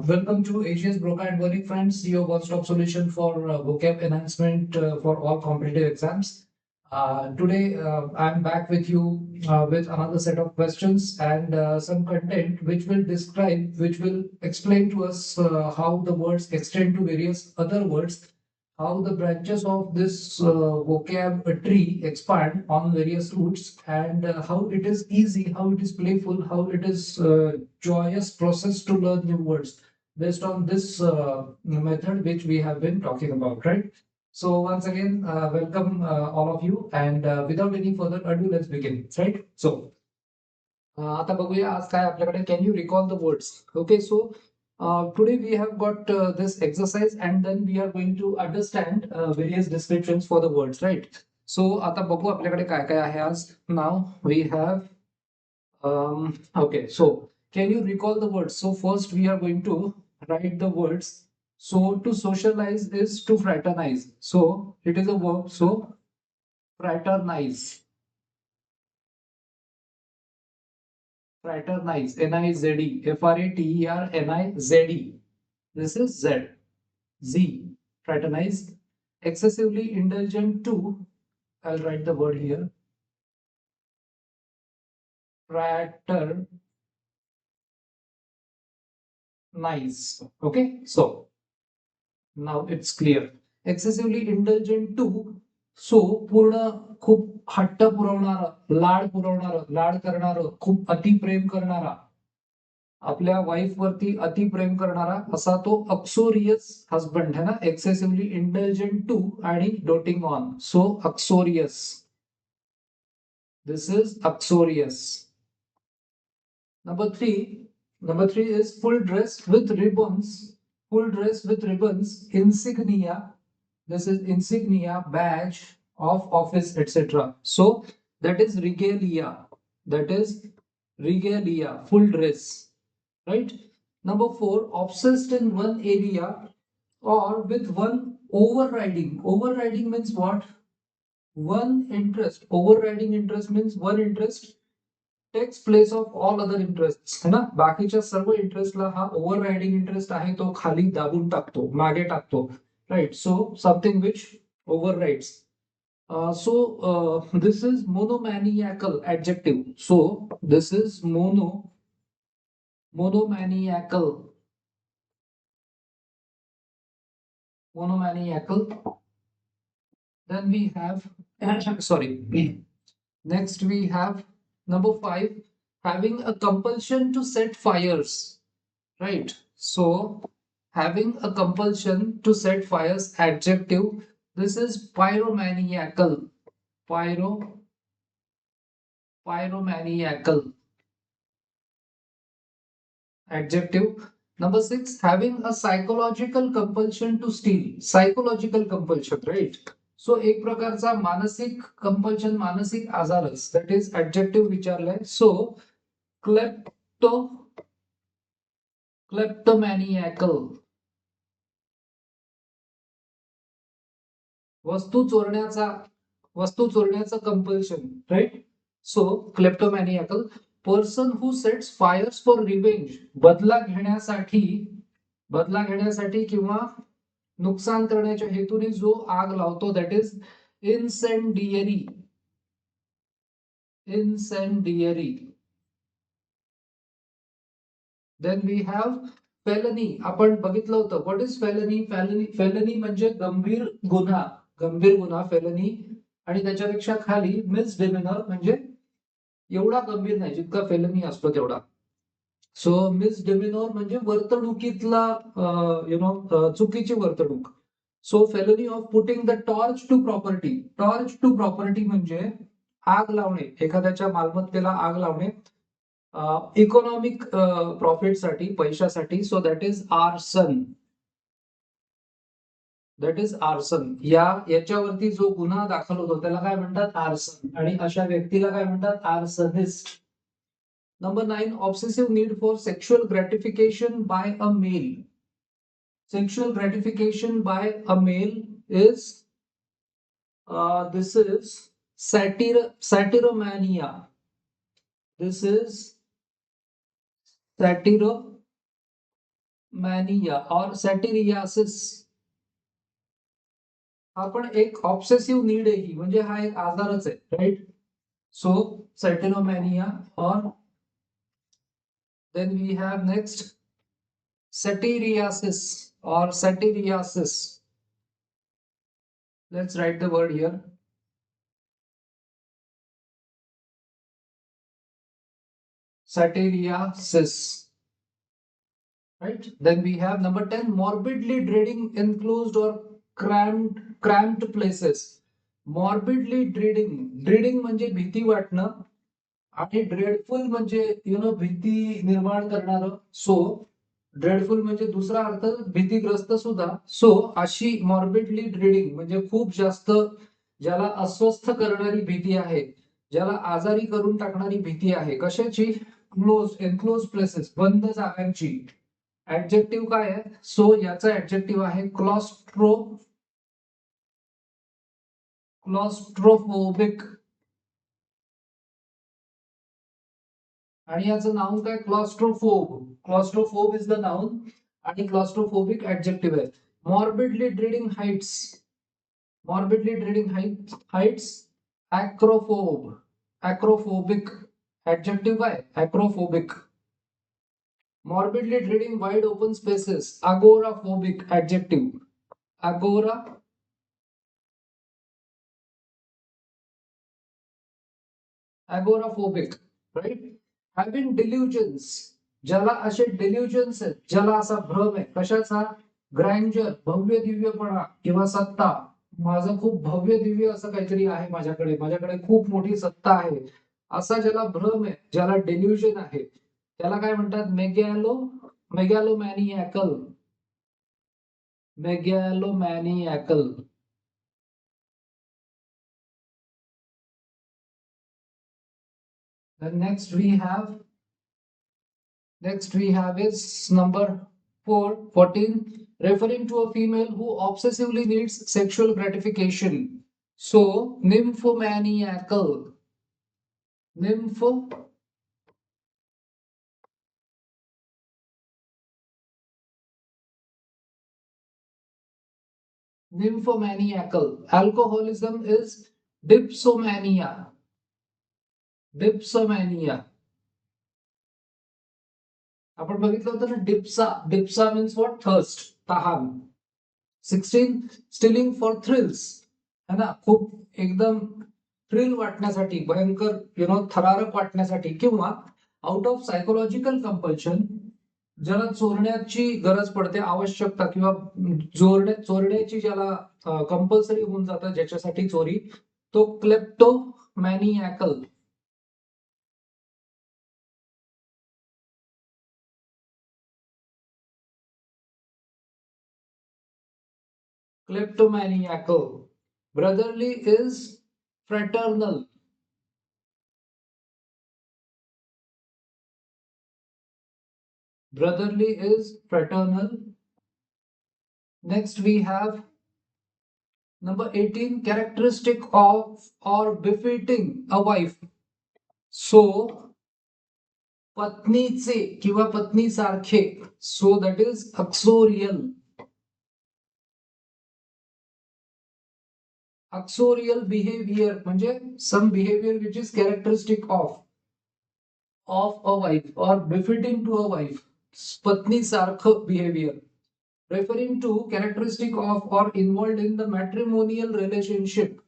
Welcome to AGS Broca and Bernie Friends, your one-stop solution for vocab enhancement for all competitive exams. Today, I'm back with you with another set of questions and some content which will explain to us how the words extend to various other words, how the branches of this vocab tree expand on various roots, and how it is easy, how it is playful, how it is joyous process to learn new words based on this method which we have been talking about, right? So once again, welcome all of you, and without any further ado, let's begin, right? So आता बघूया आज काय आपल्याकडे can you recall the words okay so today we have got this exercise and then we are going to understand various descriptions for the words, right? So आता बघू आपल्याकडे काय काय आहे आज. Now we have okay, so can you recall the words? So first we are going to write the words. So to socialize is to fraternize, so it is a verb, so fraternize. Fraternize, N-I-Z-E, F-R-A-T-E-R-N-I-Z-E. This is Z. Z. Fraternize. Excessively indulgent to, I'll write the word here. Fraternize. Okay, so now it's clear. Excessively indulgent to, so पूर्ण खूप हट्ट पुरवणारं, लाड पुरवणारं, लाड करणारं, खूप अतिप्रेम करणारा, आपल्या wife वरती अतिप्रेम करणारा असा तो अक्सोरियस हजबंड है ना. एक्सेसिव्हली इंटेलिजंट टू आणि doting on, so uxorious. This is uxorious. Number three is full dress with ribbons. Full dress with ribbons, insignia. This is insignia, badge of office, etc. So that is regalia. That is regalia, full dress, right? Number 4, obsessed in one area or with one overriding. Overriding means what? One interest. Overriding interest means one interest takes place of all other interest है ना. बाकीच्या सर्व इंटरेस्टला हा overriding interest आहे तो खाली दाबून टाकतो, मागे टाकतो, right. So something which overrides. So this is monomaniacal adjective. So this is monomaniacal. Then we have sorry. Next we have number 5, having a compulsion to set fires, right? So having a compulsion to set fires, adjective. This is pyromaniacal. Pyromaniacal, adjective. Number 6, having a psychological compulsion to steal. Psychological compulsion, right? So एक प्रकारचा मानसिक compulsion, मानसिक आजारच, that is adjective विचारलाय. So kleptomaniacal, वस्तू चोरण्याचं compulsion, right. So kleptomaniacal. Person who sets fires for revenge, बदला घेण्यासाठी किंवा नुकसान करण्याच्या हेतूने जो आग लावतो, that is incendiary. Then we have felony. आपण बघितलं होतं. What is felony? फेलनी म्हणजे गंभीर गुन्हा फेलनी. आणि त्याच्यापेक्षा खाली मिसडिमिनर, म्हणजे एवढा गंभीर नाही जितका फेलनी असतो तेवढा. सो मिसडिमिनर म्हणजे वर्तणुकीतला चुकीची वर्तणूक. So felony of putting the torch to property. Torch to property म्हणजे आग लावणे, एखाद्याच्या मालमत्तेला आग लावणे इकॉनॉमिक प्रॉफिटसाठी, पैशासाठी. So that is arson. याच्यावरती जो गुन्हा दाखल होतो त्याला काय म्हणतात? आर्सन. आणि अशा व्यक्तीला काय म्हणतात? Arsonist. Number 9, obsessive need for sexual gratification by a male. Sexual gratification by a male is this is satyromania. This is मॅनिया और सॅटिरियासिस हा पण एक ऑब्सेसिव्ह नीड आहे ही, म्हणजे हा एक आजारच आहे, राईट? सो सॅटिनोमॅनिया और then we have next satyriasis or satyriasis. Let's write the word here. Satyriasis. Right? Then we have number 10, morbidly dreading enclosed or cramped places. Morbidly dreading म्हणजे भीती वाटणं, आणि ड्रेडफुल म्हणजे भीती निर्माण करणारं. सो ड्रेडफुल म्हणजे दुसरा अर्थ भीतीग्रस्त सुद्धा. सो अशी मॉर्बिडली ड्रेडिंग म्हणजे खूप जास्त ज्याला अस्वस्थ करणारी भीती आहे, ज्याला आजारी करून टाकणारी भीती आहे. कशाची? एनक्लोज प्लेसेस, बंद जागांची. ऍडजेक्टिव्ह काय आहे? सो याचा ऍडजेक्टिव्ह आहे क्लॉस्ट्रोफोबिक. आणि याचं नाव काय? क्लॉस्ट्रोफोब इज द नाउन आणि क्लॉस्ट्रोफोबिक ऍडजेक्टिव्ह आहे. Morbidly dreading heights acrophobic. Adjective काय? Acrophobic. Morbidly dreading wide open spaces, agoraphobic. Adjective agoraphobic, right? Having delusions, ज्याला असे डिल्युजन्स आहेत, ज्याला असा भ्रम आहे. कशाचा? ग्रँजर, भव्य दिव्यपणा किंवा सत्ता. माझं खूप भव्य दिव्य असं काहीतरी आहे, माझ्याकडे खूप मोठी सत्ता आहे, असा ज्याला भ्रम आहे, ज्याला डिल्युजन आहे, त्याला काय म्हणतात? मेगॅलोमॅनियाकल. मेगॅलोमॅनियाकल. Then next we have is number 14, referring to a female who obsessively needs sexual gratification. So nymphomaniacal. Nymphomaniacal. Alcoholism is dipsomania. आपण बघितलं होतं ना, डिप्सा मीन्स व्हॉट? थर्स्ट, तहान. 16, स्टिलिंग फॉर थ्रिल्स, है ना, खूप एकदम थ्रिल वाटण्यासाठी, भयंकर थरारक वाटण्यासाठी, किंवा आउट ऑफ सायकोलॉजिकल कंपल्शन, ज्याला चोरण्याची गरज पडते, आवश्यकता, किंवा चोरण्याची ज्याला कंपल्सरी होऊन जातं, ज्याच्यासाठी चोरी, तो क्लेप्टोमॅनियाकल. Brotherly is fraternal. Next we have number 18, characteristic of or befitting a wife. So पत्नीचे किंवा पत्नीसारखे. So that is uxorial. Behavior म्हणजे some behavior which is characteristic of a wife or befitting to a wife. पत्नी सारखं behavior, referring to characteristic of or involved in the matrimonial relationship.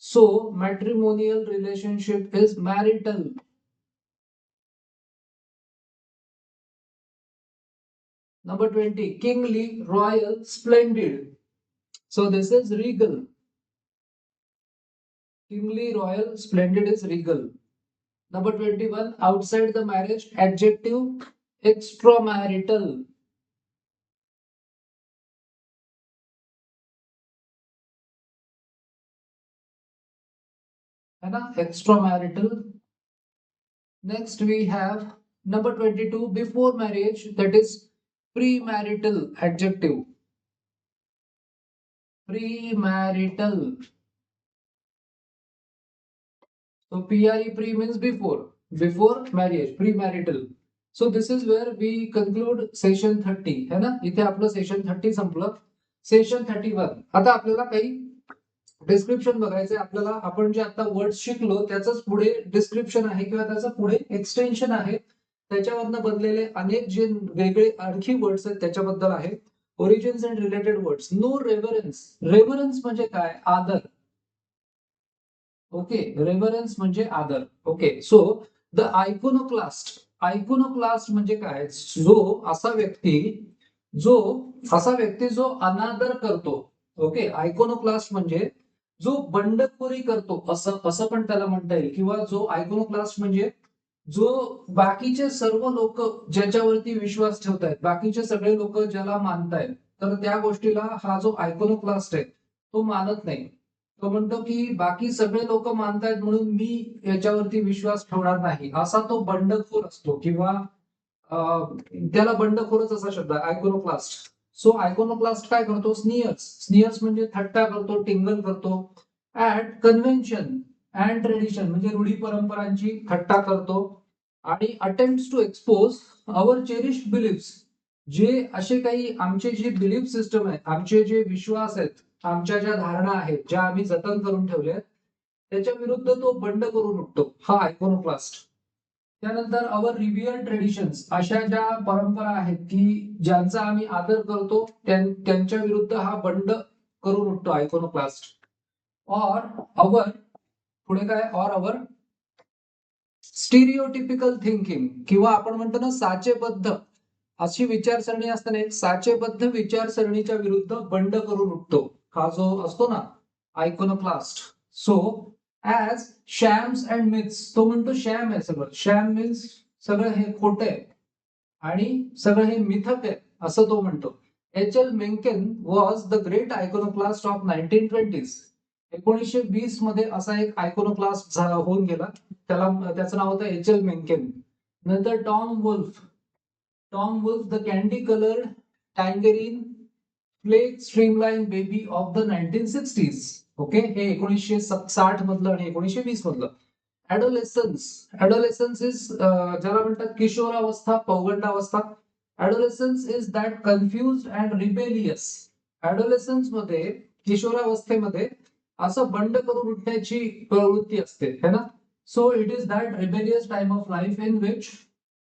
So matrimonial relationship is marital. Number 20, kingly, royal, splendid. So this is regal. Kingly, royal, splendid is regal. Number 21, outside the marriage, adjective, extramarital. है ना, extramarital. Next we have number 22, before marriage, that is premarital. Adjective, premarital. So pre means before marriage, premarital. So this is where we conclude session 30 है ना. इथे आपलं session 30 संपलं. Session 31 आता आपल्याला काही डिस्क्रिप्शन बघायचंय आपल्याला. आपण जे आता वर्ड शिकलो त्याच पुढे डिस्क्रिप्शन आहे किंवा त्याचं पुढे एक्सटेन्शन आहे. त्याच्यावरनं बनलेले अनेक जे वेगळे आणखी वर्ड्स आहेत त्याच्याबद्दल आहे. Origins and related words. No reverence. Reverence म्हणजे काय? आदर. ओके, रेव्हरन्स म्हणजे आदर. Okay, so the iconoclast. Iconoclast म्हणजे काय? असा व्यक्ती जो अनादर करतो. ओके, आयकोनोक्लास्ट म्हणजे जो बंडखोरी करतो असं असं पण त्याला म्हणता येईल. किंवा जो आयकोनोक्लास्ट म्हणजे जो बाकीचे सर्व लोक ज्याच्यावरती विश्वास ठेवतायत, बाकीचे सगळे लोक ज्याला मानतायत, तर त्या गोष्टीला हा जो आयकोनोक्लास्ट आहे तो मानत नाही. तो म्हणतो की बाकी सगळे लोक मानतायत म्हणून मी याच्यावरती विश्वास ठेवणार नाही, असा तो बंडखोर असतो. किंवा त्याला बंडखोरच असा शब्द आहे आयकोनोक्लास्ट. सो आयकोनोक्लास्ट काय करतो? स्नियर्स. स्नियर्स म्हणजे थट्टा करतो, टिंगल करतो. ऍट कन्व्हेन्शन अँड ट्रेडिशन म्हणजे रूढी परंपरांची थट्टा करतो. आणि attempts to expose our cherished beliefs. जे असे काही आमचे जे बिलीफ सिस्टम आहे, आमचे जे विश्वास आहेत, आमच्या ज्या धारणा आहेत, ज्या आम्ही जतन करून ठेवल्या आहेत, त्याच्या विरुद्ध तो बंड करून उठतो, हा आयकोनोक्लास्ट. त्यानंतर अवर रिव्हिअर ट्रेडिशन्स. अशा ज्या परंपरा आहेत की ज्यांचा आम्ही आदर करतो त्यांच्या विरुद्ध हा बंड करून उठतो आयकोनोक्लास्ट. ऑर अवर, पुढे काय? Or our stereotypical thinking. किंवा आपण म्हणतो ना साचेबद्ध अशी विचारसरणी असताना एक साचेबद्ध विचारसरणीच्या विरुद्ध बंड करून उठतो हा जो असतो ना iconoclast. So as shams and myths. तो म्हणतो शॅम आहे सगळं. शॅम मीन्स सगळं हे खोटं आहे आणि सगळं हे मिथक आहे असं तो म्हणतो. H L. Mencken was the great iconoclast of 1920s. 1920 मध्ये असा एक आयकोनोक्लास्ट होऊन गेला. त्याचं नाव होतं एच.एल. मेन्केन. नंतर Tom Wolfe. Tom Wolfe the candy coloured tangerine flake streamline baby of the 1960s. Okay, हे 1960 मधलं आणि 1920 मधलं. ऍडोलेसन्स. ऍडोलेसन्स इज ज्याला म्हणतात किशोरावस्था, पौगंडावस्था. Adolescence is that confused and rebellious. Adolescence मध्ये, किशोरावस्थेमध्ये असं बंड करून उठण्याची प्रवृत्ती असते है ना. So it is that rebellious time of life in which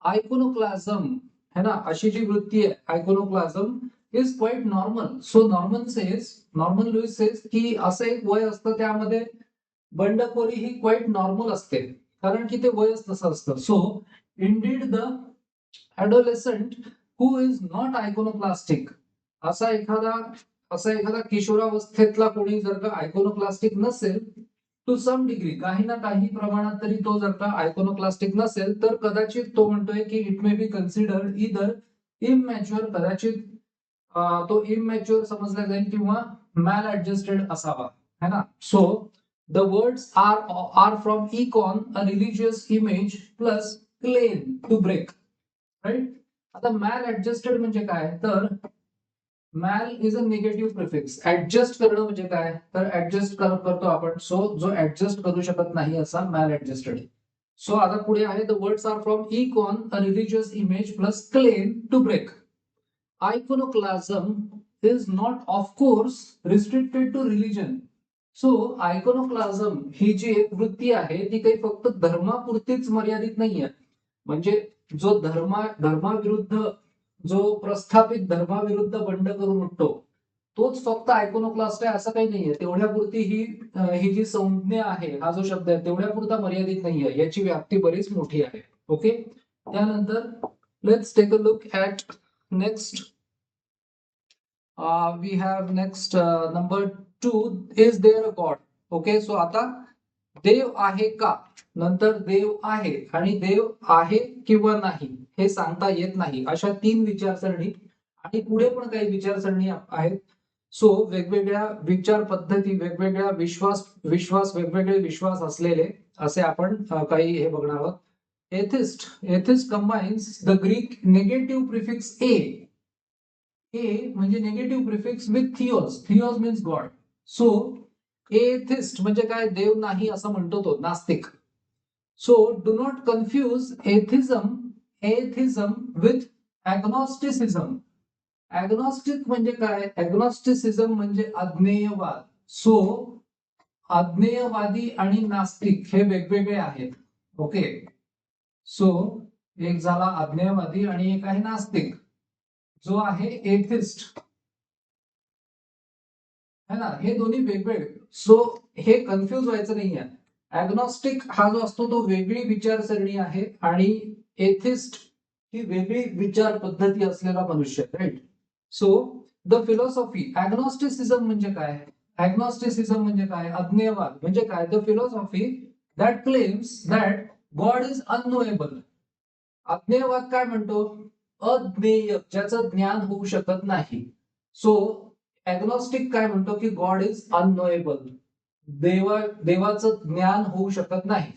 iconoclasm है ना, अशी जी वृत्ती आहे iconoclasm is quite normal. So Norman Lewis says की असं एक वय असतं त्यामध्ये बंडखोरी ही क्वाइट नॉर्मल असते, कारण की ते वयच तसं असतं. So indeed the adolescent who is not iconoclastic. असा एखादा किशोरावस्थेतला कोणी जर का आयकोनोक्लास्टिक नसेल, टू सम डिग्री, काही ना काही प्रमाणात तरी तो जर का आयकोनोक्लास्टिक नसेल, तर कदाचित तो म्हणतोय की it may be considered either immature. कदाचित तो इमॅच्युअर समजला जाईल किंवा मॅल ऍडजस्टेड असावा है ना. So the words are from econ, a religious image, plus claim to break. Right? आता मॅल ऍडजस्टेड म्हणजे काय? तर mal is a negative prefix. Adjust करणं म्हणजे काय? तर ऍडजस्ट करतो आपण. सो जो ऍडजस्ट करू शकत नाही असा मॅल ऍडजस्टेड. सो आता पुढे आहे the words are from econ, a religious image, plus claim to break. Iconoclasm is not of course restricted to religion. So iconoclasm ही जी एक वृत्ती आहे ती काही फक्त धर्मापुरतीच मर्यादित नाहीये. म्हणजे जो धर्माविरुद्ध, जो प्रस्थापित धर्माविरुद्ध बंड करून उठतो तोच फक्त आयकोनोक्लास्ट आहे असं काही नाहीये. तेवढ्यापुरती ही जी संज्ञा आहे, हा जो शब्द आहे तेवढ्यापुरता मर्यादित नाहीये, याची व्याप्ती बरीच मोठी आहे. ओके, त्यानंतर let's take a look at next. We have next number 2 is there a god. Okay, so आता देव आहे का, नंतर देव आहे आणि देव आहे किंवा नाही हे सांगता येत नाही, अशा 3 विचारसरणी आणि पुढे पण काही विचारसरणी आहेत. सो वेगवेगळ्या विचार पद्धती, वेगवेगळ्या वेगवेगळे विश्वास असलेले असे आपण काही हे बघणार आहोत. Atheist combines the Greek negative prefix a म्हणजे negative prefix with theos means God. So atheist म्हणजे काय? देव नाही असं म्हणतो तो नास्तिक. So do not confuse atheism atheism with agnosticism. Agnostic म्हणजे काय? ॲग्नॉस्टिसिझम म्हणजे अज्ञेयवाद. सो अज्ञेयवादी आणि नास्तिक हे वेगवेगळे आहेत. ओके, सो एक झाला अज्ञेयवादी आणि एक आहे नास्तिक, जो आहे एथिस्ट, है ना. हे दोन्ही वेगवेगळे. सो हे कन्फ्युज व्हायचं नाहीये. ॲग्नॉस्टिक हा जो असतो तो वेगळी विचारसरणी आहे आणि एथिस्ट ही वेगळी विचार पद्धती असलेला मनुष्य, right. So the philosophy, agnosticism म्हणजे काय? ॲग्नॉस्टिसिझम म्हणजे काय? अज्ञेयवाद म्हणजे काय? The philosophy that claims that God is unknowable. अज्ञेयवाद काय म्हणतो? अज्ञेय, ज्याचं ज्ञान होऊ शकत नाही. सो ॲग्नॉस्टिक काय म्हणतो की गॉड इज अननोएबल, देवाचं ज्ञान होऊ शकत नाही.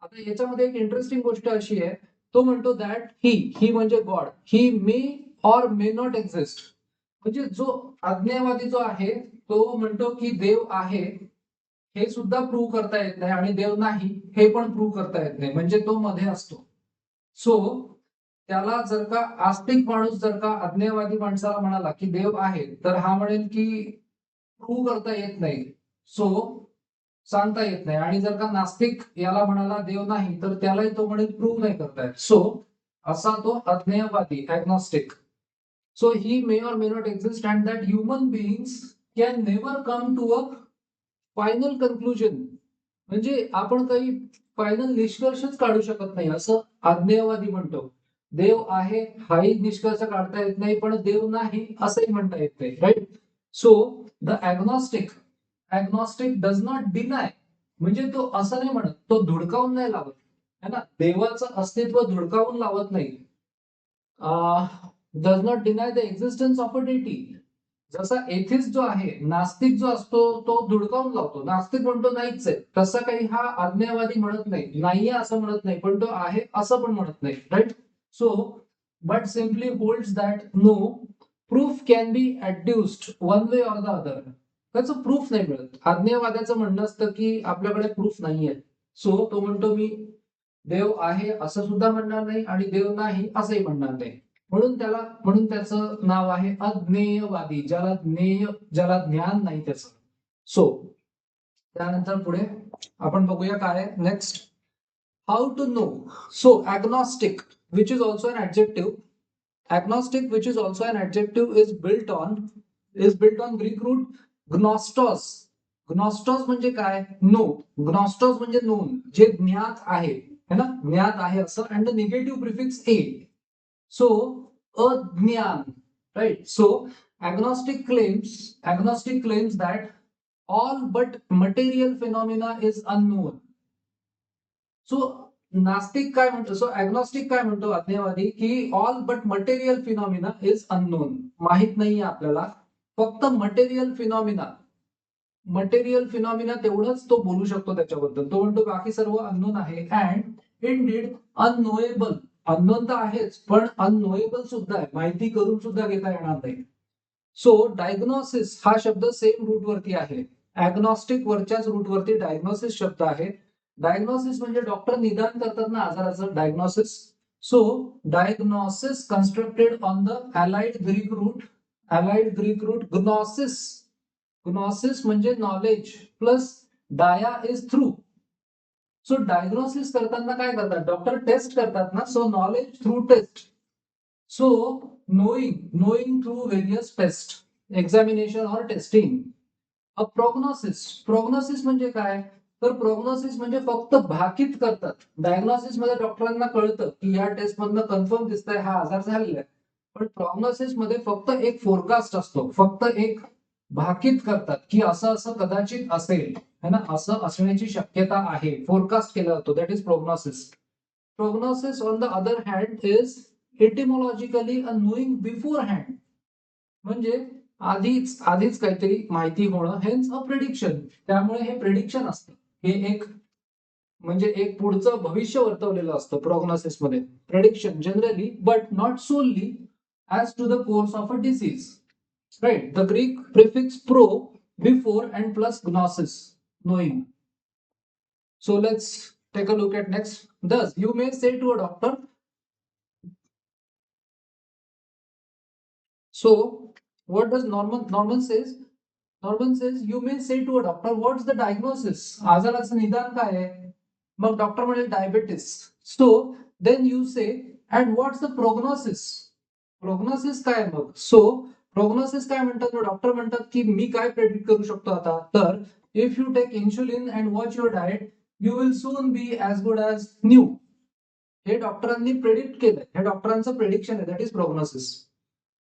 आता याच्यामध्ये एक इंटरेस्टिंग गोष्ट अशी आहे, तो म्हणतो दॅट ही म्हणजे God, he may or may not exist. म्हणजे जो अज्ञेयवादी जो आहे तो म्हणतो की देव आहे हे सुद्धा प्रूव्ह करता येत नाही आणि देव नाही हे पण प्रूव्ह करता येत नाही, म्हणजे तो मध्ये असतो. सो त्याला जर का आस्तिक माणूस जर का अज्ञेयवादी माणसाला म्हणाला की देव आहे, तर हा म्हणेल की प्रूव्ह करता येत नाही, सो सांगता येत नाही. आणि जर का नास्तिक याला म्हणाला देव नाही, तर त्यालाही तो म्हणेल प्रूव्ह नाही करता येत. सो असा तो अज्ञेयवादी, agnostic. So he may or may not exist and that human beings can never come to a final conclusion. म्हणजे आपण काही फायनल निष्कर्षच काढू शकत नाही असं अज्ञेयवादी म्हणतो. देव आहे हाही निष्कर्ष काढता येत नाही, पण देव नाही असंही म्हणता येत नाही, right. So the agnostic does not deny, म्हणजे तो असं नाही म्हणत, तो धुडकावून नाही लावत, है ना. देवाचं अस्तित्व धुडकावून लावत नाही. Does not deny the existence of a deity. जसा एथिस्ट जो आहे, नास्तिक जो असतो, तो धुडकावून लावतो. नास्तिक म्हणतो नाहीच आहे, तसं काही हा अज्ञेयवादी म्हणत नाही. नाहीये असं म्हणत नाही, पण तो आहे असं पण म्हणत नाही, right. So but simply holds that no proof can be adduced one way or the other. त्याचं प्रूफ नाही मिळत. अज्ञेयवाद्याचं म्हणणं असतं की आपल्याकडे प्रूफ नाहीये. सो तो म्हणतो मी देव आहे असं सुद्धा म्हणणार नाही आणि देव नाही असंही म्हणणार नाही. म्हणून त्याचं नाव आहे अज्ञेयवादी, ज्याला ज्ञान नाही त्याचं. सो त्यानंतर पुढे आपण बघूया काय next. How to know. So agnostic which is also an adjective. Agnostic, which is also an adjective, is built on Greek root gnostos. Gnostos म्हणजे काय? नो. Gnostos म्हणजे नोन, जे ज्ञात आहे, है ना, ज्ञात आहे असं. And the negative prefix a. So अज्ञान, right. So agnostic claims that all but material phenomena is unknown. So नास्तिक काय म्हणतो, सो ॲग्नॉस्टिक काय म्हणतो अज्ञेयवादी, की all but material phenomena is unknown. माहित नाहीये आपल्याला, फक्त मटेरियल फिनॉमिना तेवढंच तो बोलू शकतो त्याच्याबद्दल. तो म्हणतो बाकी सर्व अननोन आहे. अँड इनडीड अननोएबल, अननोन तर आहेच, पण अननोएबल सुद्धा आहे, माहिती करून सुद्धा घेता येणार नाही. सो डायग्नोसिस हा शब्द सेम रूट वरती आहे. ॲग्नॉस्टिक वरच्याच रूट वरती डायग्नोसिस शब्द आहे. डायग्नोसिस म्हणजे डॉक्टर निदान करतात ना आजाराचं, diagnosis. So diagnosis constructed on the allied Greek root gnosis. Gnosis म्हणजे knowledge plus dia is through. So diagnosis करताना काय करतात डॉक्टर? टेस्ट करतात ना. So knowledge through test. So knowing through various tests, examination or testing. A prognosis म्हणजे काय? तर prognosis म्हणजे फक्त भाकीत करतात. डायग्नोसिस मध्ये डॉक्टरांना कळतं की या टेस्ट मधनं कन्फर्म दिसतंय हा आजार झालेला आहे, पण प्रोग्नोसिस मध्ये फक्त एक फोरकास्ट असतो, फक्त एक भाकीत करतात की असं असं कदाचित असेल, है ना, असं असण्याची शक्यता आहे, फोरकास्ट केला जातो, that is prognosis. Prognosis on the other hand is etymologically a knowing beforehand, म्हणजे आधीच काहीतरी माहिती होणं, हेन्स अ प्रेडिक्शन. त्यामुळे हे प्रेडिक्शन असतं, हे एक म्हणजे एक पुढचं भविष्य वर्तवलेलं असतं प्रोग्नोसिस मध्ये. Prediction generally but not solely as to the course of a disease, right. The Greek prefix pro before and plus gnosis, knowing. So let's take a look at next. Thus, you may say to a doctor, So what does Norman says? Norman says you may say to a doctor, what's the diagnosis? आजाराचं निदान काय आहे? मग doctor म्हणेल diabetes. So then you say, and what's the prognosis? Prognosis काय मग? So prognosis काय म्हणतात? डॉक्टर म्हणतात की मी काय प्रेडिक्ट करू शकतो आता? तर if you take insulin and watch your diet, you will soon be as good as new. हे डॉक्टरांनी प्रेडिक्ट केलंय. हे डॉक्टरांचं प्रेडिक्शन आहे. That is prognosis.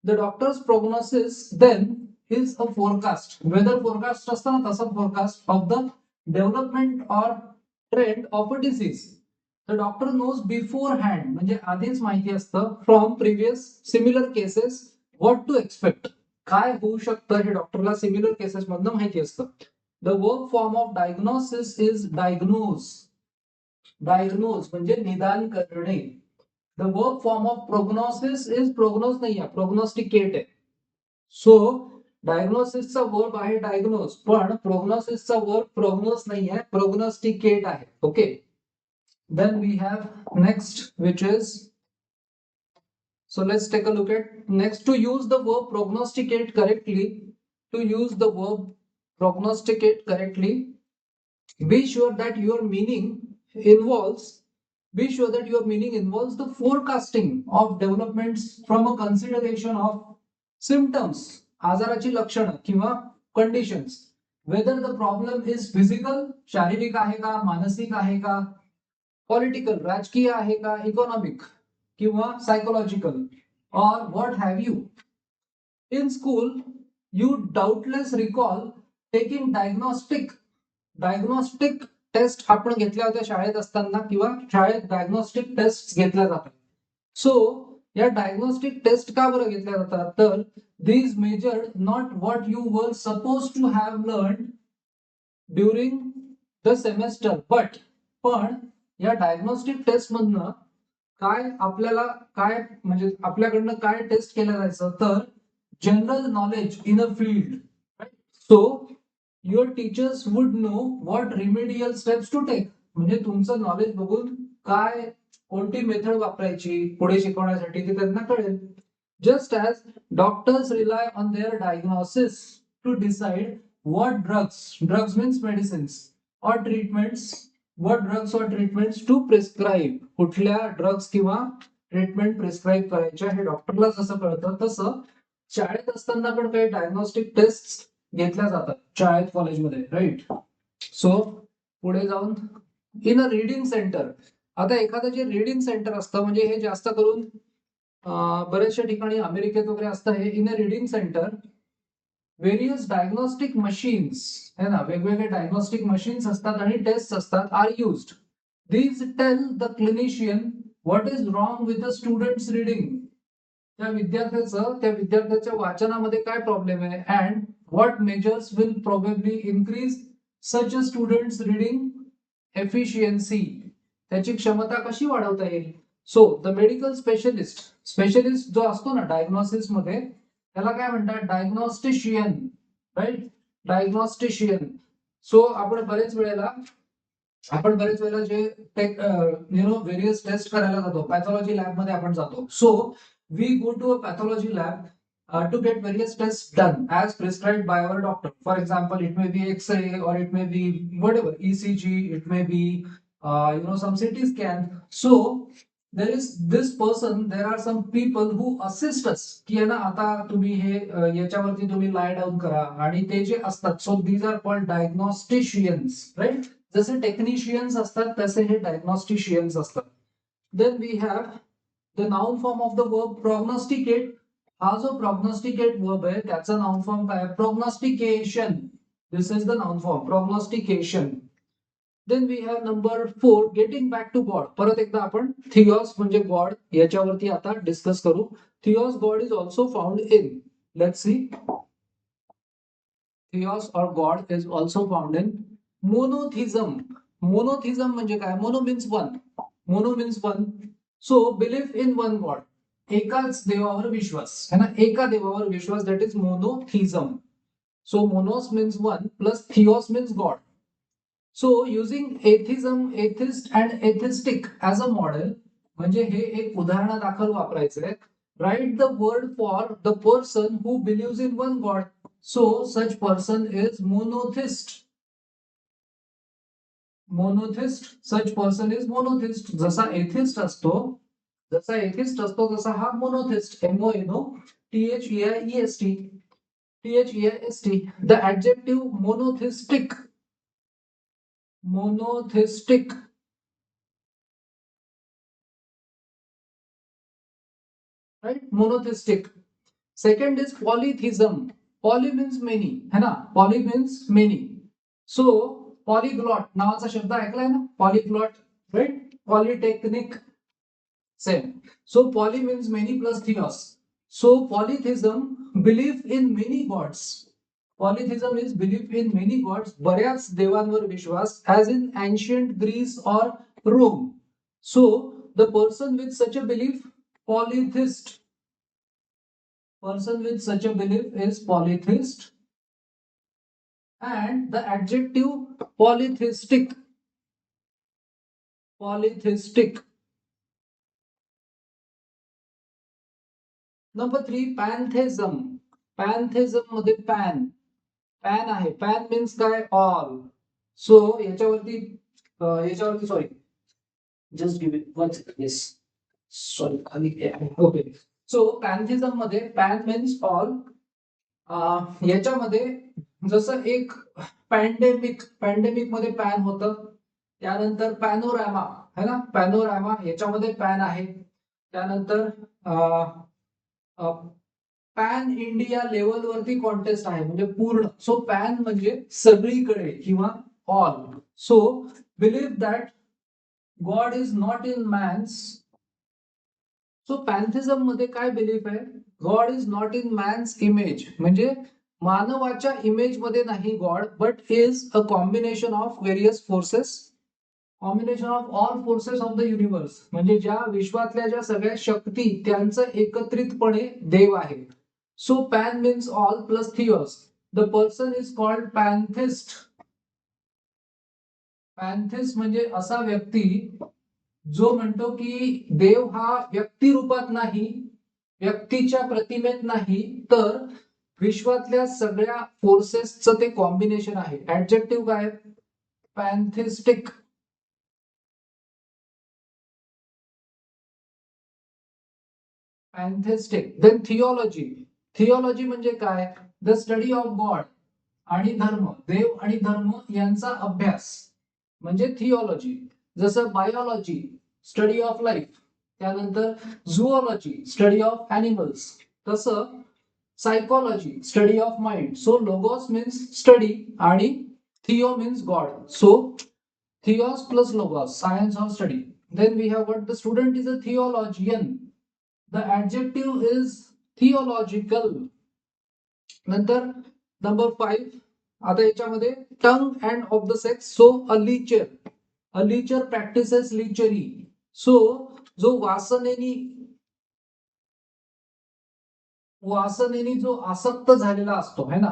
The doctor's prognosis then is a forecast. Weather forecast असतं ना, तसं forecast of the development or trend of a disease. The doctor knows beforehand, म्हणजे आधीच माहिती असतं from previous similar cases what to expect. काय होऊ शकतं हे डॉक्टरला सिमिलर केसेस मधनं माहिती असतं. The work form of diagnosis is diagnose. Diagnose म्हणजे निदान करणे. The work form of prognosis is prognosis नाही आहे, prognosticate आहे. So डायग्नोसिसचा वर्ब आहे डायग्नोज, पण प्रोग्नोसिसचा वर्ब प्रोग्नोस नाही आहे, प्रोग्नोस्टिकेट आहे. Okay. Then we have next which is, so let's take a look at next. To use the verb prognosticate correctly, to use the verb prognosticate correctly, be sure that your meaning involves the forecasting of developments from a consideration of symptoms, आजाराची लक्षणं किंवा conditions. Whether the problem is physical, शारीरिक आहे का, मानसिक आहे का, political, राजकीय आहे का, इकॉनॉमिक किंवा सायकोलॉजिकल, और what have you. In school you doubtless recall taking diagnostic test आपण घेतल्या होत्या शाळेत असताना, किंवा शाळेत डायग्नोस्टिक टेस्ट घेतल्या जातात. सो या डायग्नोस्टिक टेस्ट का बरं घेतल्या जातात? तर these measured not what you were supposed to have learned during the semester, but पण या डायग्नोस्टिक टेस्ट मधनं काय आपल्याला काय म्हणजे आपल्याकडनं काय टेस्ट केलं जायचं? तर general knowledge in a field. So your teachers would know what remedial steps to take. म्हणजे तुमचं नॉलेज बघून काय कोणती मेथड वापरायची पुढे शिकवण्यासाठी ते त्यांना कळेल. Just as doctors rely on their diagnosis to decide what drugs means medicines, or treatments, what drugs or treatments to prescribe, कुठल्या ड्रग्स किंवा ट्रीटमेंट प्रिस्क्राईब करायच्या हे डॉक्टरला जसं कळतं, तसं शाळेत असताना पण काही डायग्नोस्टिक टेस्ट घेतल्या जातात शाळेत, कॉलेजमध्ये, राईट. सो पुढे जाऊन इन अ रिडिंग सेंटर. आता एखादं जे रिडिंग सेंटर असतं, म्हणजे हे जास्त करून बऱ्याचशा ठिकाणी अमेरिकेत वगैरे असतं हे. In a reading center various diagnostic machines है ना, वेगवेगळे डायग्नोस्टिक मशीन्स असतात आणि टेस्ट असतात, are used. These tell the clinician what is wrong with the student's reading. त्या विद्यार्थ्याच्या वाचनामध्ये काय प्रॉब्लेम आहे, and what measures will probably increase such a student's reading efficiency. त्याची क्षमता कशी वाढवता येईल. सो द मेडिकल स्पेशलिस्ट जो असतो ना डायग्नोसिस मध्ये, त्याला काय म्हणतात? डायग्नोस्टिशियन, राईट, डायग्नोस्टिशियन. सो आपण बरेच वेळेला जे व्हेरियस टेस्ट करायला जातो, पॅथॉलॉजी लॅब मध्ये आपण जातो. So we go to a pathology lab to get various tests done as prescribed by our doctor. For example, it may be X-ray, or it may be whatever, ECG, it may be some CT scan. So there is this person, there are some people who assist us की आहे ना, आता तुम्ही हे याच्यावरती तुम्ही lie down करा, आणि ते जे असतात, so these are called diagnosticians, right? जसे टेक्निशियन्स असतात तसे हे डायग्नोस्टिशियन्स असतात. Then we have the noun form of the verb prognosticate. हा जो prognosticate verb आहे त्याचा noun form काय आहे? Prognostication. This is the noun form, prognostication. Then we have number 4, getting back to God. परत एकदा आपण थिओस म्हणजे गॉड याच्यावरती आता डिस्कस करू. Theos god is also found in, let's see, theos or god is also found in monotheism. Monotheism म्हणजे काय? Mono means one, mono means one. So belief in one god, एकाच देवावर विश्वास है ना, एका देवावर विश्वास, that is monotheism. So monos means one plus theos means God. So using atheism, atheist and atheistic as a model, म्हणजे हे एक उदाहरणादाखल वापरायचंय. Write the word for the person who believes in one God. So such person is monotheist. Monotheist. Such person is monotheist. जसा atheist असतो, तसा हा monotheist. MONOTHEIEST. THEIST. The adjective monotheistic. Monotheistic. Right? Monotheistic. Second is polytheism. Poly means many, है ना? Poly means many. So polyglot नावाचा शब्द ऐकलाय ना? Polyglot, right? Polytechnic, same. So poly means many plus theos. So polytheism, belief in many gods. Polytheism is belief in many gods. बऱ्याच देवांवर विश्वास, as in ancient Greece or Rome. So the person with such a belief, polytheist. Person with such a belief is polytheist. And the adjective polytheistic. Polytheistic. Number 3, pantheism. Pantheism मध्ये pan. Pan आहे. Pan means काय? All. So याच्यावरती sorry. Just give it one second. Yes. Sorry. Okay. So pantheism मध्ये pan means all. याच्यामध्ये जसं एक pandemic मध्ये pan होतं, त्यानंतर पॅनोरामा है ना, पॅनोरामा याच्यामध्ये पॅन आहे. त्यानंतर पॅन इंडिया लेवलवरती कॉन्टेस्ट आहे, म्हणजे पूर्ण. सो पॅन म्हणजे सगळीकडे किंवा all. So believe that God is not in man's. So pantheism मध्ये काय बिलीफ आहे? God is not in man's image, म्हणजे मानवाच्या इमेज मध्ये नाही god, but is a combination of various forces. Combination of all forces of the universe, म्हणजे ज्या विश्वातल्या ज्या सगळ्या शक्ती त्यांचं एकत्रितपणे देव आहे. So pan means all plus theos. The person is called pantheist. Pantheist म्हणजे असा व्यक्ती जो म्हणतो की देव हा व्यक्ती रूपात नाही, व्यक्तीच्या प्रतिमेत नाही, तर विश्वातल्या सगळ्या फोर्सेसचं ते कॉम्बिनेशन आहे. ऍडजेक्टिव्ह काय? Pantheistic. Pantheistic. Then theology. Theology म्हणजे काय? द स्टडी ऑफ गॉड आणि धर्म, देव आणि धर्म यांचा अभ्यास म्हणजे थिओलॉजी. जसं बायोलॉजी स्टडी ऑफ लाईफ, त्यानंतर झुओलॉजी स्टडी ऑफ ॲनिमल्स, तसं psychology study of mind. So logos means study आणि theo means God. So theos plus logos, science of study. Then we have what the student is a theologian. The adjective is theological. नंतर number 5, आता याच्यामध्ये tongue and of the sex. So a lecher. A lecher practises lechery. So जो वासनेनी जो आसक्त झालेला असतो है ना,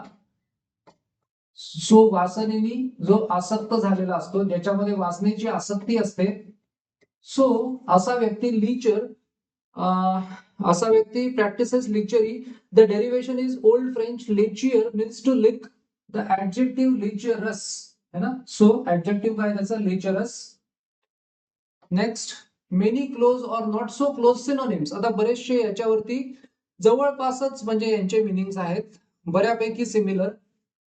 सो वासनेनी जो आसक्त झालेला असतो, ज्याच्यामध्ये वासनेची आसक्ती असते, सो असा व्यक्ती लीचर, असा व्यक्ती practises lechery. The derivation is old French lechier means to lick. The adjective lecherous है ना, सो ऍडजेक्टिव्ह काय त्याचा? Lecherous. Next, many close or not so close synonyms. आता बरेचसे याच्यावरती जवळपासच म्हणजे यांचे मिनिंग्स आहेत, बऱ्यापैकी similar.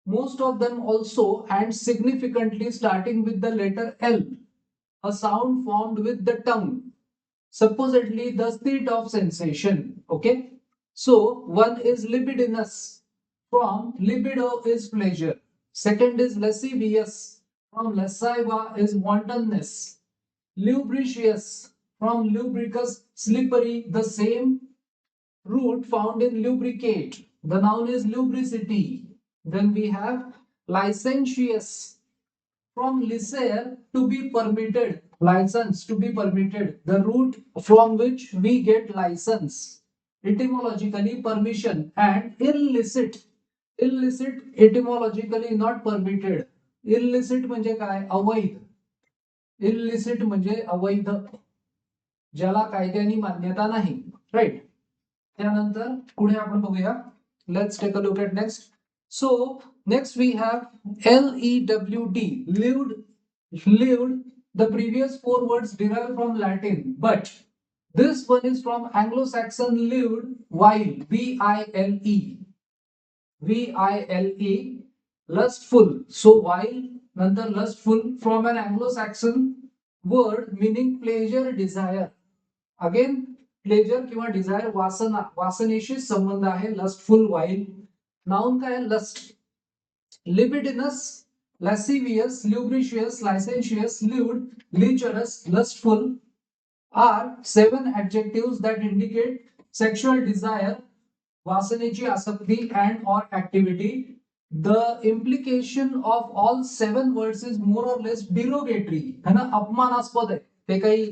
Most of them also and significantly starting with the letter L, a sound formed with the tongue, supposedly the seat of sensation. Okay, so one is libidinous, from libido is pleasure. Second is lascivious, from lasciva is wantonness. Lubricious, from lubricus slippery, the same root found in lubricate. The noun is lubricity. Then we have licentious, from licere to be permitted, license to be permitted, the root from which we get license. Etymologically permission. And illicit. Illicit etymologically not permitted. Illicit म्हणजे काय? अवैध. Illicit म्हणजे अवैध, ज्याला कायद्याने मान्यता नाही. Right. त्यानंतर पुढे आपण बघूया. Let's take a look at next. So next we have LEWD, lived. Lived, the previous four words derive from Latin, but this one is from Anglo-Saxon lived, while, VILE, VILE, lustful. So while नंतर lustful from an Anglo-Saxon word meaning pleasure, desire. Again pleasure किंवा desire, वासना, वासनेशी संबंध आहे lustful while. Noun काय आहे? Lust. Libidinous, lascivious, lubricious, licentious, lewd, lecherous, lustful are 7 adjectives that indicate sexual desire, vasanechi asakti, and or activity. The implication of all 7 words is more or less derogatory, है ना, अपमानास्पद आहे, ते काही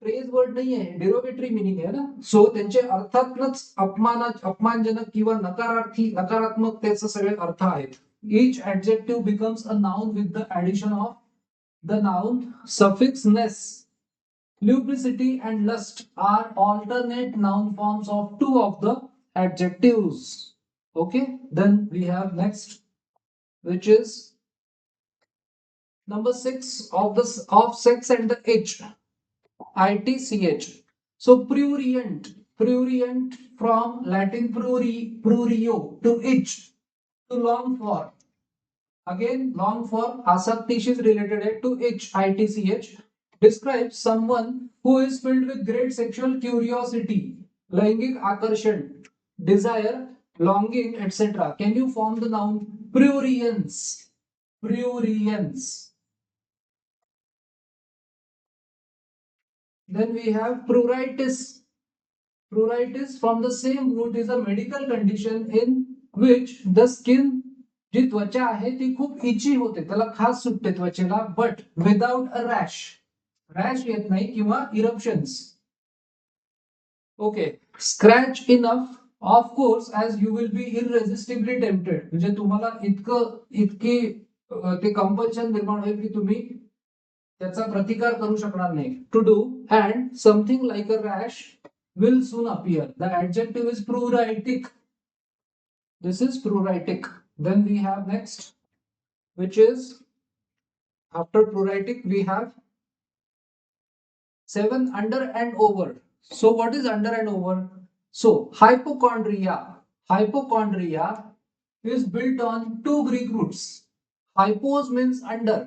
praise word नाही आहे, derogatory meaning आहे ना. सो त्यांचे अर्थातच अपमानजनक किंवा नकारात्मकतेचे सगळे अर्थ आहेत. Each adjective becomes a noun with the addition of the noun suffix ness. Lubricity and lust are alternate noun forms of 2 of the adjectives. Okay, then we have next, which is number 6 of sex and the H, ITCH. So prurient, prurient from Latin prurio, to itch, to long for. Again, long for, asakti is related to itch, ITCH. Describes someone who is filled with great sexual curiosity, laingik akarshan, desire, longing, etc. Can you form the noun prurience? Prurience. Then we have pruritus. Pruritus from the same root is a medical condition in which the skin, जी त्वचा आहे ती खूप इची होते, त्याला खास सुटते त्वचेला, but without a rash. Rash येत नाही किंवा eruptions. Okay. Scratch enough, of course, as you will be irresistibly tempted. म्हणजे तुम्हाला इतकी ते कंपल्शन निर्माण होईल की तुम्ही त्याचा प्रतिकार करू शकणार नाही. To do and something like a rash will soon appear. The adjective is pruritic. This is pruritic. Then we have next, which is, after pruritic we have 7 under and over. So what is under and over? So hypochondria. Hypochondria is built on 2 Greek roots. Hypos means under.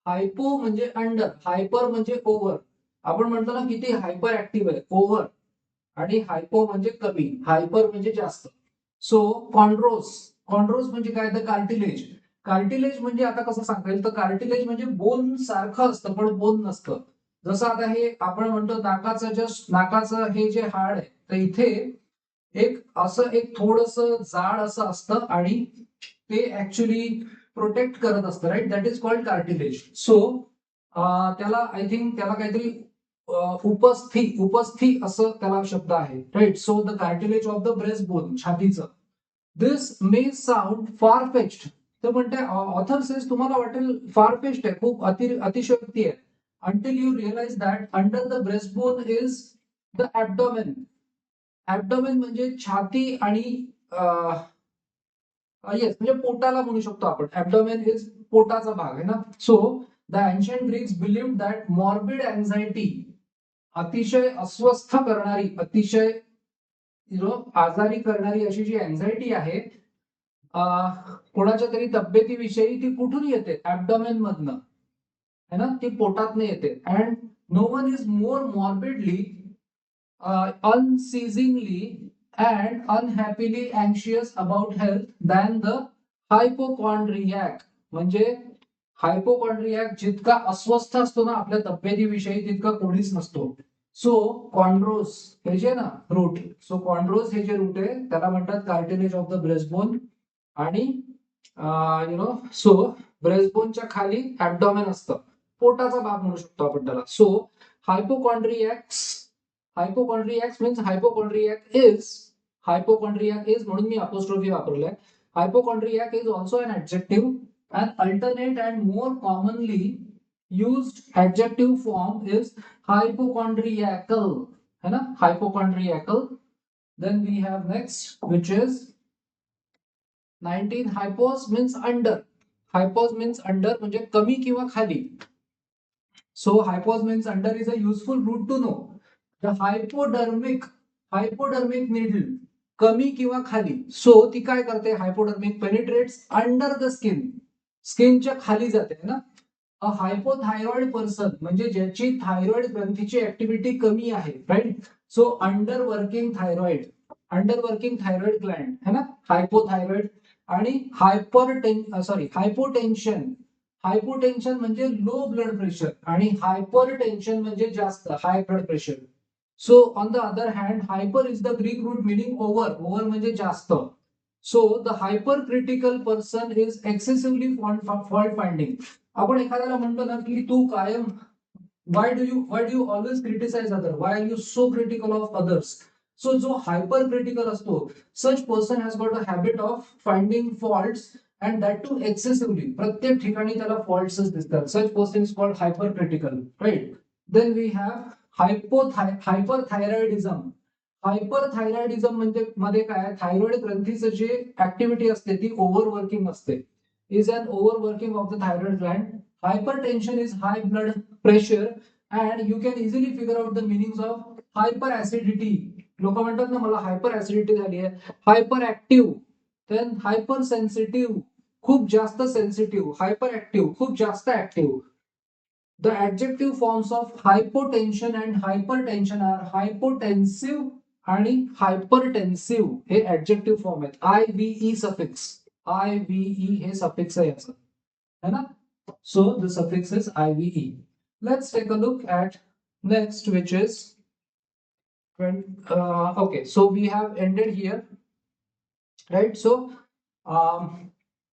Hypo म्हणजे under, hyper म्हणजे over. आपण म्हणतो ना किती hyper active आहे, over, आणि हायपो म्हणजे कमी, हायपर म्हणजे जास्त. सो कॉन्ड्रोस, कॉन्ड्रोस म्हणजे काय, तर कार्टिलेज. कार्टिलेज म्हणजे आता कसं सांगता येईल, तर कार्टिलेज म्हणजे बोन सारखं असतं पण बोन नसतं. जसं आता हे आपण म्हणतो नाकाचं हे जे हाड आहे, तर इथे एक थोडस जाड असं असतं आणि ते ऍक्च्युली प्रोटेक्ट करत असतं, right. That is called cartilage. So त्याला आय थिंक त्याला काहीतरी उपस्थी असं त्याला शब्द आहे, right. So the cartilage of the breastbone, छातीचं. This may sound far fetched. तर म्हणते ऑथर सेज, तुम्हाला वाटेल फार फेच्ड आहे, खूप अतिशयोक्ती आहे, until you realize that under the breastbone is the abdomen. Abdomen म्हणजे छाती आणि येस म्हणजे पोटाला म्हणू शकतो आपण. Abdomen is पोटाचा भाग आहे ना. So the ancient Greeks believed that morbid anxiety, अतिशय अस्वस्थ करणारी, अतिशय आजारी करणारी अशी जी अँझायटी आहे कोणाच्या तरी तब्येतीविषयी, ती कुठून येते, ऍब्डोमेन मधनं, है ना, ती पोटातनं येते. And no one is more morbidly, unceasingly and unhappily अँशियस about health than the hypochondriac. म्हणजे हायपोकॉन्ड्रियाक जितका अस्वस्थ असतो ना आपल्या तब्येतीविषयी, तितका कोणीच नसतो. सो कॉन्ड्रोस हे जे ना रूट, सो कॉन्ड्रोस हे जे रूट आहे त्याला म्हणतात कार्टिलेज ऑफ द ब्रेस्टबोन. आणि सो ब्रेस्टबोनच्या खाली ऍब्डोमेन असतं, पोटाचा भाग म्हणू शकतो आपण त्याला. So hypochondriacs means hypochondriac is म्हणून मी अपोस्ट्रोफी वापरलाय. Hypochondriac is also an adjective, an alternate and more commonly used adjective form is hypochondriacal. है ना, hypochondriacal. Then we have next, which is 19. Hypos means under. Hypos means under म्हणजे कमी किंवा खाली. So hypos means under is a useful root to know. The hypodermic needle कमी किंवा खाली. So ती काय करते, hypodermic penetrates under the skin. स्किनच्या खाली जाते ना. अ हायपोथायरॉइड पर्सन म्हणजे ज्याची थायरॉइड ग्रंथीची ऍक्टिव्हिटी कमी आहे, right. So under working thyroid gland है ना, हायपोथायरॉइड. आणि हायपोटेन्शन म्हणजे लो ब्लड प्रेशर आणि हायपर टेन्शन म्हणजे जास्त high blood pressure. So on the other hand hyper is the Greek root meaning over म्हणजे जास्त. So the hypercritical person is excessively fault finding. आपण एखाद्याला म्हणतो ना की तू कायम why do you always criticize other, why are you so critical of others. So जो hyper critical असतो, such person has got a habit of finding faults and that too excessively. प्रत्येक ठिकाणी त्याला faults दिसतात. Such person is called hypercritical, right. Then we have hyperthyroidism. Hyperthyroidism म्हणजे मध्ये काय, thyroid ग्रंथीचं जे ऍक्टिव्हिटी असते ती ओव्हरवर्किंग असते. Is an overworking of the thyroid gland. Hypertension is high blood pressure and you can easily figure out the meanings of hyperacidity. लोक म्हणतात ना मला हायपर ऍसिडिटी झाली आहे. Hyperactive, then hypersensitive, खूप जास्त सेन्सिटिव्ह. हायपर ऍक्टिव्ह, खूप जास्त active. The adjective forms of hypotension and hypertension are hypotensive आणि hypertensive. हे adjective form आहेत. IVE suffix. IVE हे suffix आहे याचं, है ना. So the suffix is IVE. Let's take a look at next, which is okay. So we have ended here, right? So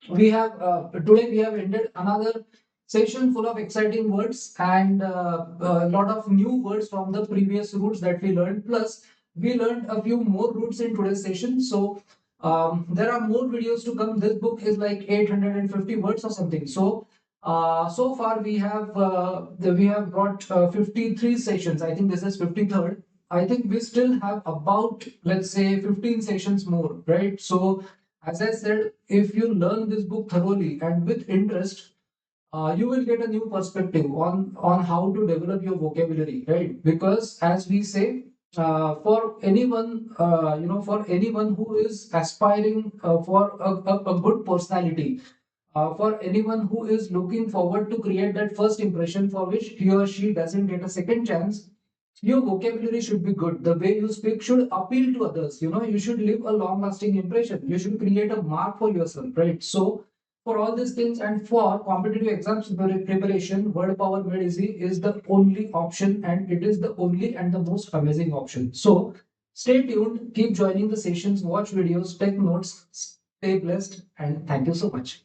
we have today we have ended another session full of exciting words and a lot of new words from the previous roots that we learned. Plus we learned a few more roots in today's session. So there are more videos to come. This book is like 850 words or something. So so far we have got 53 sessions. I think this is 53rd. I think we still have about, let's say, 15 sessions more, right? So as I said, if you learn this book thoroughly and with interest, you will get a new perspective on how to develop your vocabulary, right? Because as we say, for anyone for anyone who is aspiring for a good personality, for anyone who is looking forward to create that first impression for which he or she doesn't get a second chance, your vocabulary should be good. The way you speak should appeal to others. You should leave a long lasting impression. You should create a mark for yourself, right? So for all these things and for competitive exams preparation, Word Power Made Easy is the only option, and it is the only and the most amazing option. So stay tuned, keep joining the sessions, watch videos, take notes, stay blessed, and thank you so much.